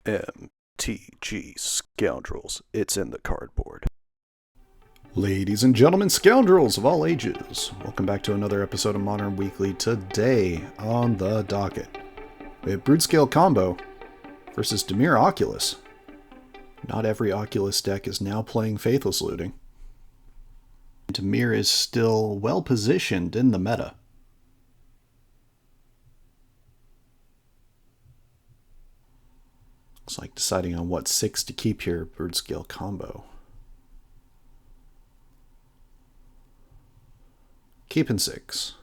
MTG Scoundrels, it's in the cardboard. Ladies and gentlemen, scoundrels of all ages, welcome back to another episode of Modern Weekly. Today on the docket, we have Broodscale Combo versus Dimir Oculus. Not every Oculus deck is now playing Faithless Looting. Dimir is still well positioned in the meta. Looks like deciding on what 6 to keep here, Broodscale Combo. Keeping 6.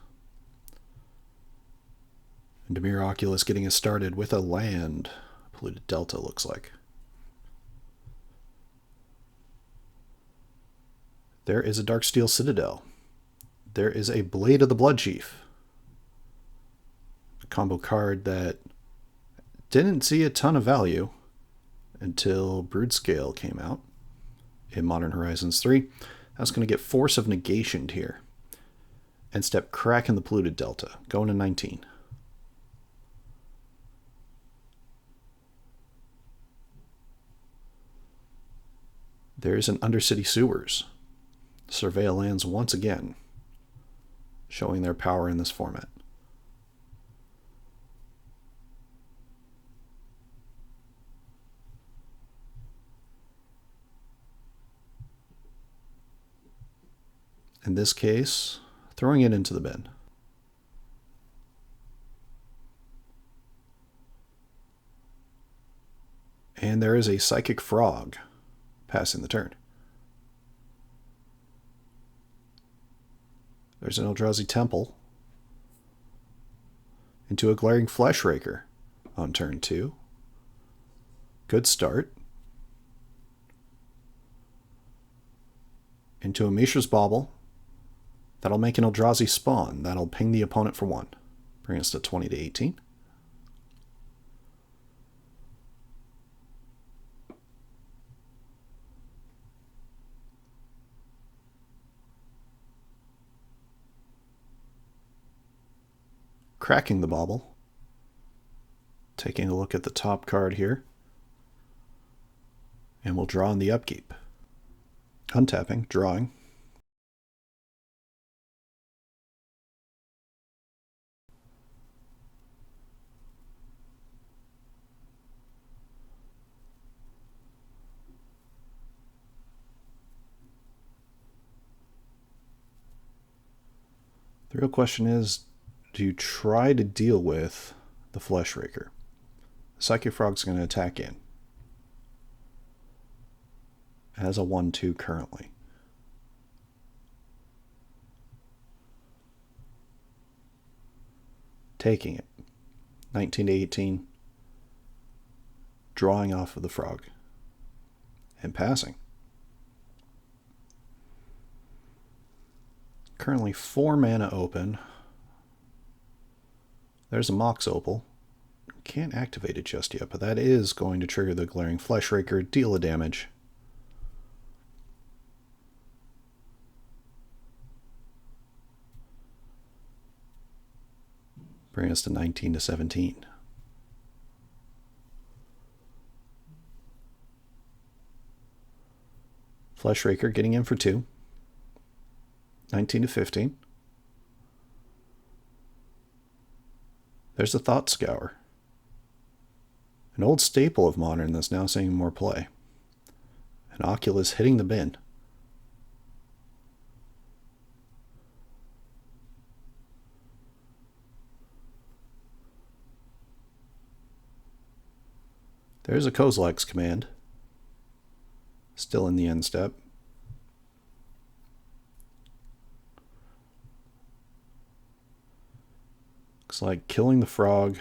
And Dimir Oculus getting us started with a land. Polluted Delta looks like. There is a Darksteel Citadel. There is a Blade of the Bloodchief. A combo card that didn't see a ton of value until Broodscale came out in Modern Horizons 3. That's going to get Force of Negation here. And step cracking the Polluted Delta, going to 19. There's an Undercity Sewers. Surveil lands once again, showing their power in this format. In this case, throwing it into the bin. And there is a Psychic Frog passing the turn. There's an Eldrazi Temple into a Glaring Fleshraker on turn 2. Good start. Into a Mishra's Bauble. That'll make an Eldrazi spawn. That'll ping the opponent for 1. Bring us to 20 to 18. Cracking the Bauble. Taking a look at the top card here. And we'll draw in the upkeep. Untapping, drawing. The real question is, do you try to deal with the Fleshraker? The Psychic Frog's going to attack in. It has a 1-2 currently. Taking it. 19 to 18. Drawing off of the frog. And passing. Currently 4 mana open. There's a Mox Opal. Can't activate it just yet, but that is going to trigger the Glaring Fleshraker, deal a damage. Bring us to 19 to 17. Fleshraker getting in for 2. 19 to 15. There's a Thought Scour. An old staple of Modern that's now seeing more play. An Oculus hitting the bin. There's a Kozilek's Command. Still in the end step. Looks like killing the frog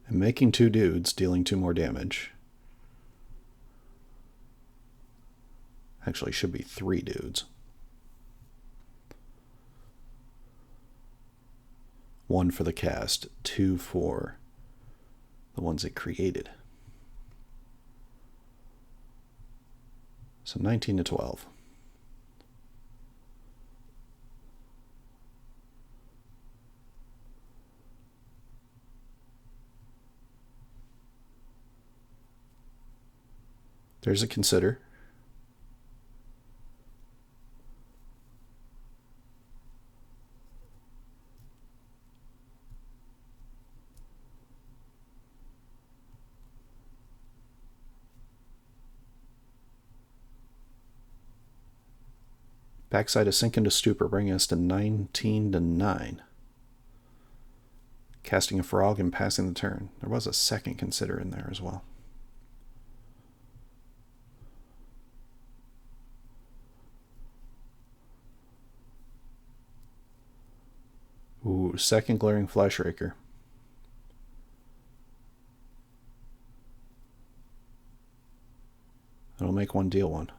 and making 2 dudes, dealing 2 more damage. Actually, should be 3 dudes. 1 for the cast, 2 for the ones it created. So 19 to 12. There's a Consider. Backside of Sink into Stupor, bringing us to 19-9. Casting a Frog and passing the turn. There was a second Consider in there as well. Ooh, second Glaring Fleshraker. That'll make one deal one.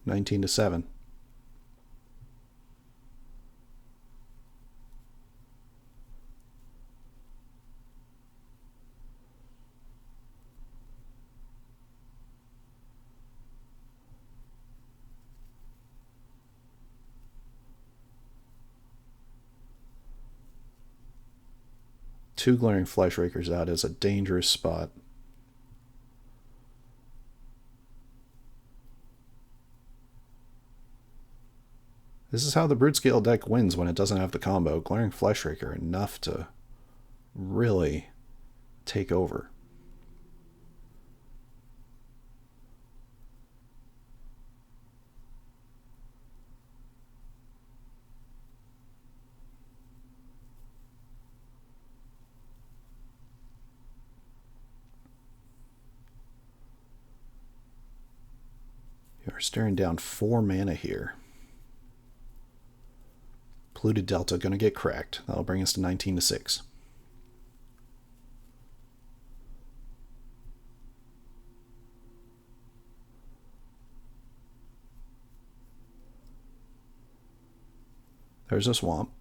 19-7. Two Glaring Fleshrakers out is a dangerous spot. This is how the Broodscale deck wins when it doesn't have the combo. Glaring Fleshraker enough to really take over. You are staring down 4 mana here. Polluted Delta going to get cracked. That'll bring us to 19-6. There's a Swamp.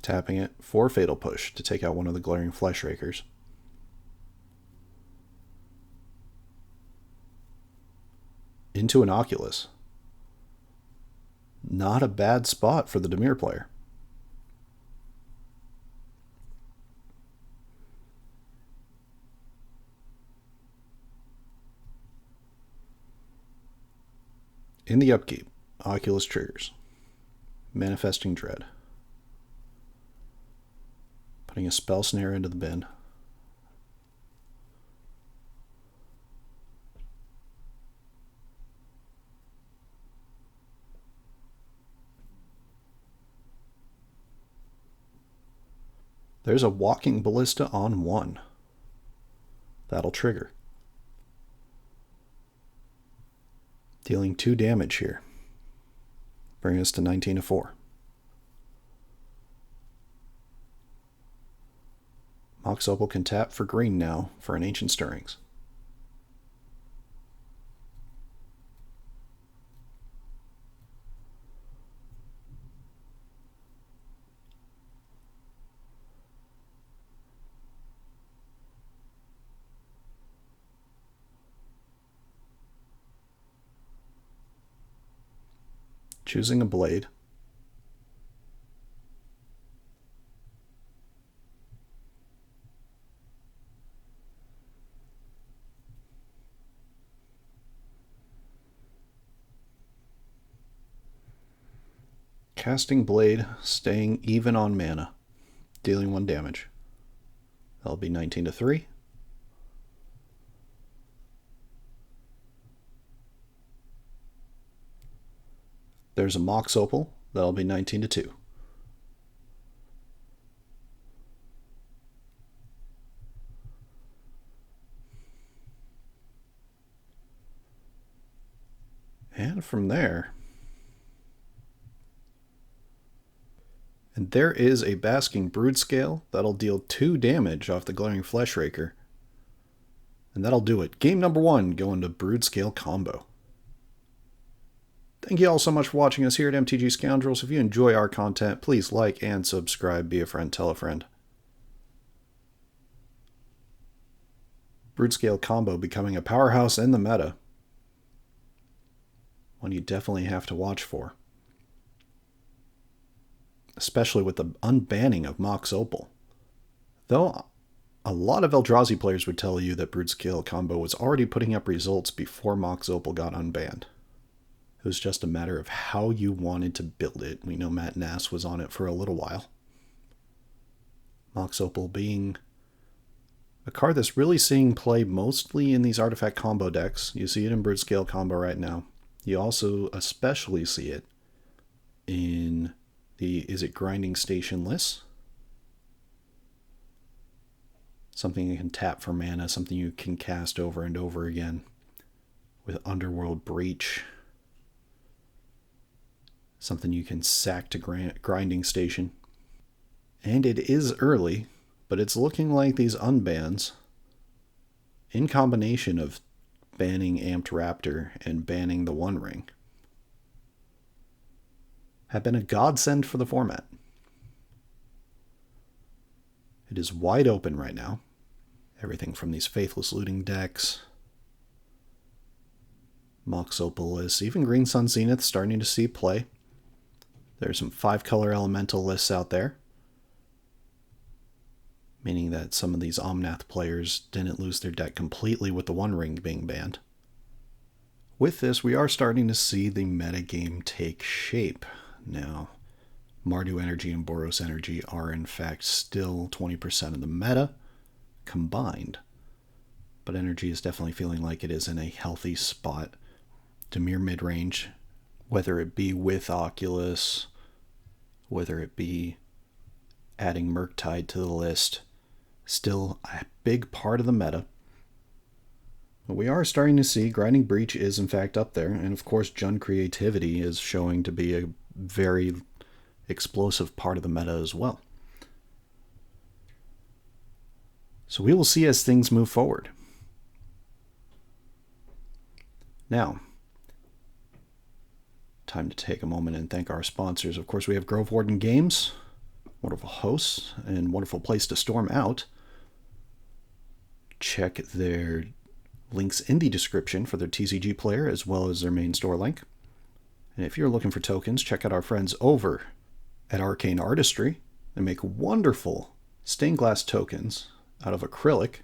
Tapping it for Fatal Push to take out one of the Glaring Fleshrakers. Into an Oculus. Not a bad spot for the Dimir player. In the upkeep, Oculus triggers. Manifesting Dread. Putting a Spell Snare into the bin. There's a Walking Ballista on 1. That'll trigger. Dealing 2 damage here. Bringing us to 19-4. Mox Opal can tap for green now for an Ancient Stirrings. Choosing a Blade. Casting Blade, staying even on mana, dealing 1 damage. That'll be 19-3. There's a Mox Opal, that'll be 19-2. And from there... And there is a Basking Broodscale. That'll deal 2 damage off the Glaring Fleshraker. And that'll do it. Game number 1 going to Broodscale Combo. Thank you all so much for watching us here at MTG Scoundrels. If you enjoy our content, please like and subscribe. Be a friend, tell a friend. Broodscale Combo becoming a powerhouse in the meta. one you definitely have to watch for. Especially with the unbanning of Mox Opal. Though a lot of Eldrazi players would tell you that Broodscale Combo was already putting up results before Mox Opal got unbanned. It was just a matter of how you wanted to build it. We know Matt Nass was on it for a little while. Mox Opal being a card that's really seeing play mostly in these artifact combo decks. You see it in Broodscale Combo right now. You also especially see it in the Is It Grinding Station lists. Something you can tap for mana, something you can cast over and over again with Underworld Breach. Something you can sack to Grinding Station. And it is early, but it's looking like these unbans, in combination of banning Amped Raptor and banning the One Ring, have been a godsend for the format. It is wide open right now. Everything from these Faithless Looting decks, Mox Opal lists, even Green Sun Zenith starting to see play. There's some 5-color elemental lists out there, meaning that some of these Omnath players didn't lose their deck completely with the One Ring being banned. With this, we are starting to see the metagame take shape. Now, Mardu Energy and Boros Energy are in fact still 20% of the meta combined, but Energy is definitely feeling like it is in a healthy spot. Dimir Midrange, whether it be with Oculus, whether it be adding Murktide to the list, still a big part of the meta. But we are starting to see Grinding Breach is in fact up there, and of course Jund Creativity is showing to be a very explosive part of the meta as well. So we will see as things move forward. Now, time to take a moment and thank our sponsors. Of course, we have Grove Warden Games, wonderful hosts and wonderful place to storm out. Check their links in the description for their TCG player as well as their main store link. And if you're looking for tokens, check out our friends over at Arcane Artistry. They make wonderful stained glass tokens out of acrylic.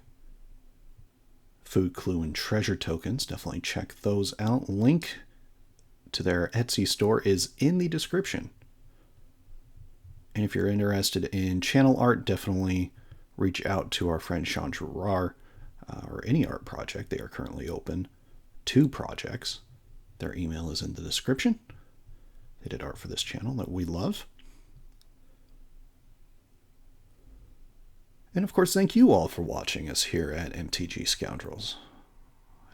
Food Clue and Treasure tokens. Definitely check those out. Link to their Etsy store is in the description. And if you're interested in channel art, definitely reach out to our friend Sean Gerard or any art project. They are currently open to projects. Their email is in the description. They did art for this channel that we love. And of course, thank you all for watching us here at MTG Scoundrels.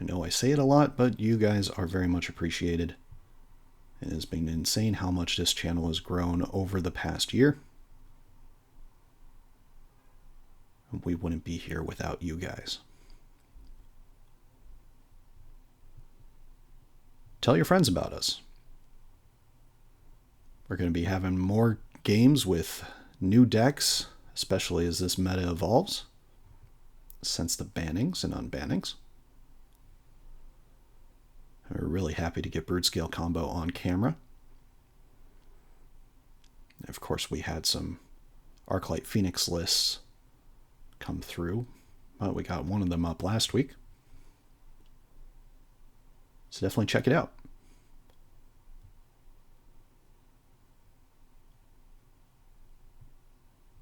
I know I say it a lot, but you guys are very much appreciated. It has been insane how much this channel has grown over the past year. We wouldn't be here without you guys. Tell your friends about us. We're going to be having more games with new decks, especially as this meta evolves, since the bannings and unbannings. We're really happy to get Broodscale Combo on camera. And of course, we had some Arclight Phoenix lists come through. Well, we got one of them up last week. So definitely check it out.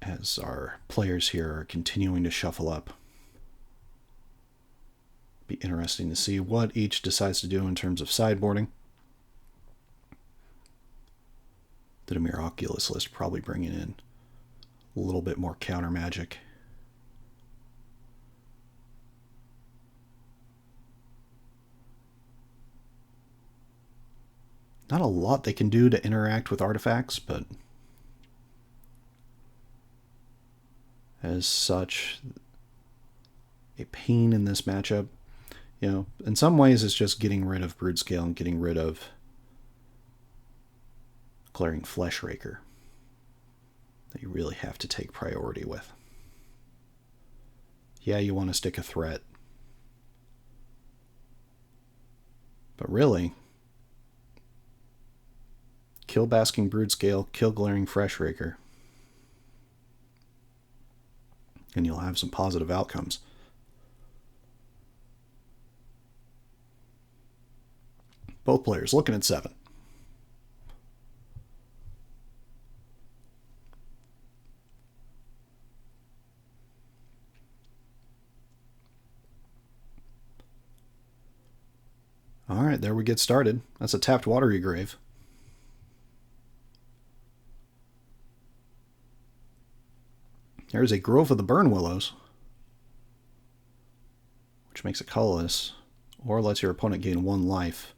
As our players here are continuing to shuffle up. Be interesting to see what each decides to do in terms of sideboarding. The Dimir Oculus list probably bringing in a little bit more counter magic. Not a lot they can do to interact with artifacts, but as such, a pain in this matchup. You know, in some ways it's just getting rid of Broodscale and getting rid of Clearing Fleshraker that you really have to take priority with. Yeah, you want to stick a threat. But really, Kill Basking Broodscale, kill Glaring Freshraker. And you'll have some positive outcomes. Both players looking at 7. Alright, there we get started. That's a tapped Watery Grave. There's a Grove of the Burn Willows, which makes it colorless, or lets your opponent gain 1 life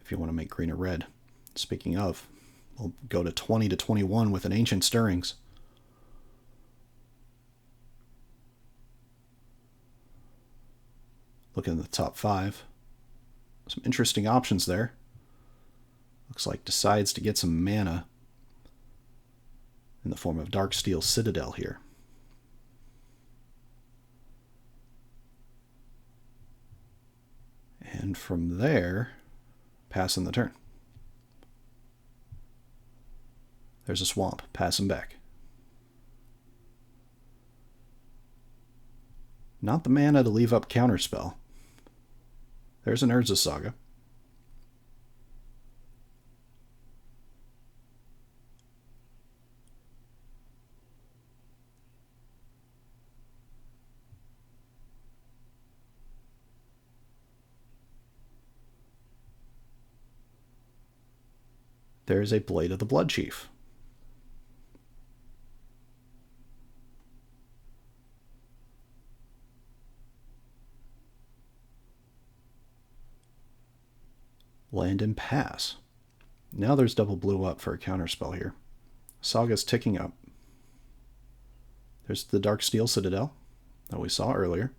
if you want to make green or red. Speaking of, we'll go to 20 to 21 with an Ancient Stirrings. Looking at the top 5. Some interesting options there. Looks like decides to get some mana in the form of Darksteel Citadel here. And from there, passing the turn. There's a swamp, passing back. Not the mana to leave up Counterspell. There's an Urza Saga. There's a Blade of the Blood Chief. Land and pass. Now there's double blue up for a counterspell here. Saga's ticking up. There's the Darksteel Citadel that we saw earlier.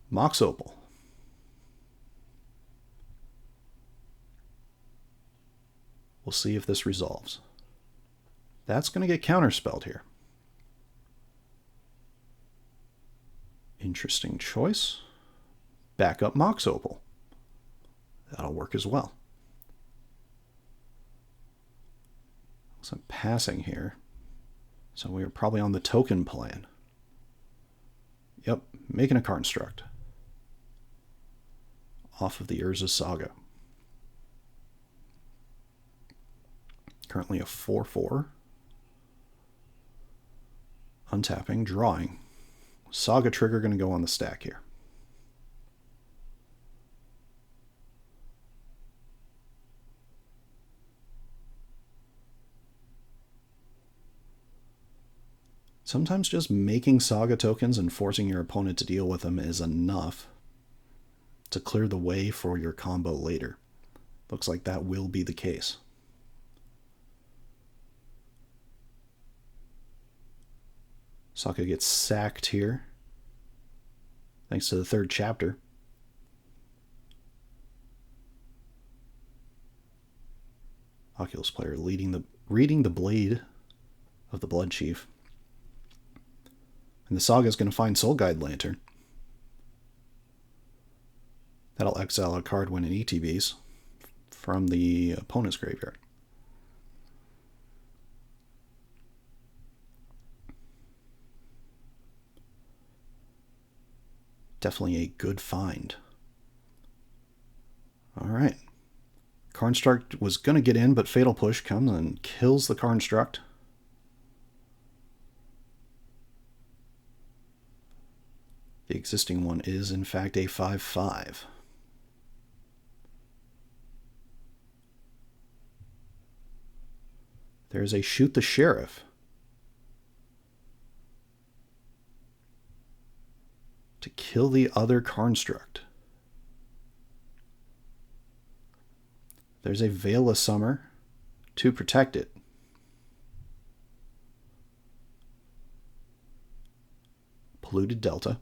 Mox Opal. We'll see if this resolves. That's going to get counterspelled here. Interesting choice. Back up Mox Opal. That'll work as well. So I'm passing here. So we are probably on the token plan. Yep, making a construct. Off of the Urza Saga. Currently a 4/4. Untapping, drawing. Saga trigger going to go on the stack here. Sometimes just making Saga tokens and forcing your opponent to deal with them is enough to clear the way for your combo later. Looks like that will be the case. Saga gets sacked here, thanks to the 3rd chapter. Oculus player reading the Blade of the Blood Chief. And the Saga is going to find Soul Guide Lantern. That'll exile a card when it ETBs from the opponent's graveyard. Definitely a good find. Alright. Construct was going to get in, but Fatal Push comes and kills the Construct. The existing one is, in fact, a 5/5. There's a Shoot the Sheriff. To kill the other construct. There's a Veil of Summer to protect it. Polluted Delta.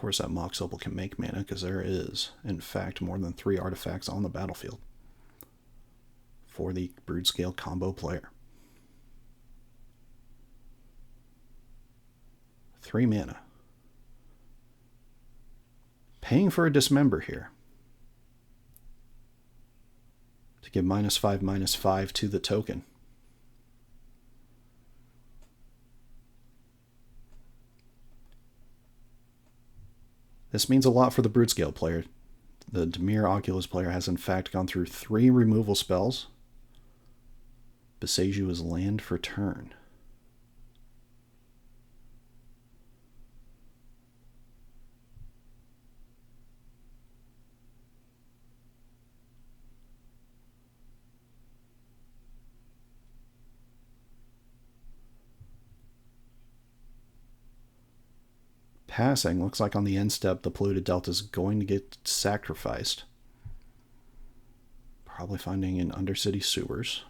course, that Mox Opal can make mana, because there is, in fact, more than 3 artifacts on the battlefield for the Broodscale Combo player. 3 mana. Paying for a Dismember here to give -5/-5 to the token. This means a lot for the Broodscale player. The Dimir Oculus player has in fact gone through 3 removal spells. Besiege you as land for turn. Passing, looks like on the end step the polluted delta is going to get sacrificed. Probably finding in Undercity sewers.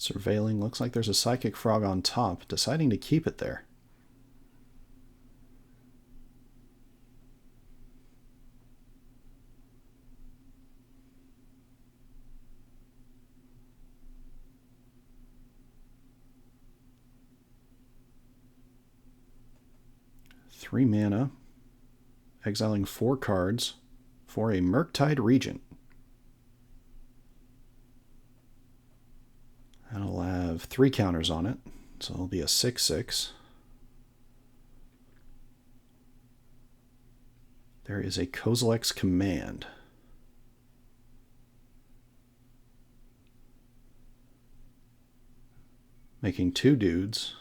Surveilling, looks like there's a Psychic Frog on top, deciding to keep it there. Three mana, exiling 4 cards for a Murktide Regent. That'll have 3 counters on it, so it'll be a 6/6. There is a Kozilek's Command. Making 2 dudes.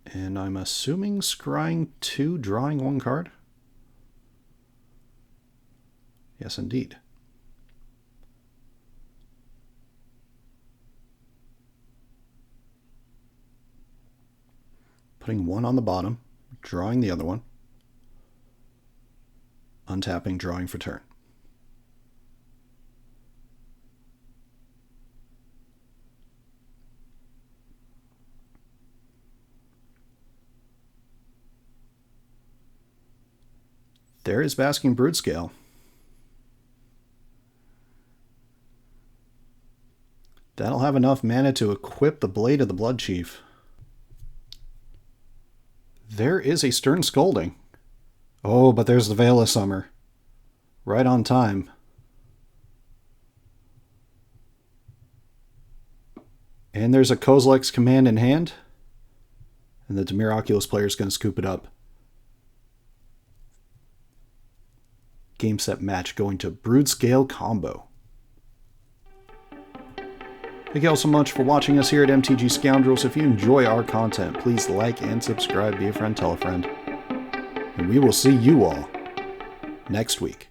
And I'm assuming scrying 2, drawing 1 card? Yes, indeed. Putting 1 on the bottom, drawing the other one, untapping, drawing for turn. There is Basking Broodscale. That'll have enough mana to equip the Blade of the Blood Chief. There is a Stern Scolding. Oh, but there's the Veil of Summer. Right on time. And there's a Kozilek's Command in hand. And the Dimir Oculus player is going to scoop it up. Game, set, match going to Broodscale Combo. Thank you all so much for watching us here at MTG Scoundrels. If you enjoy our content, please like and subscribe, be a friend, tell a friend. And we will see you all next week.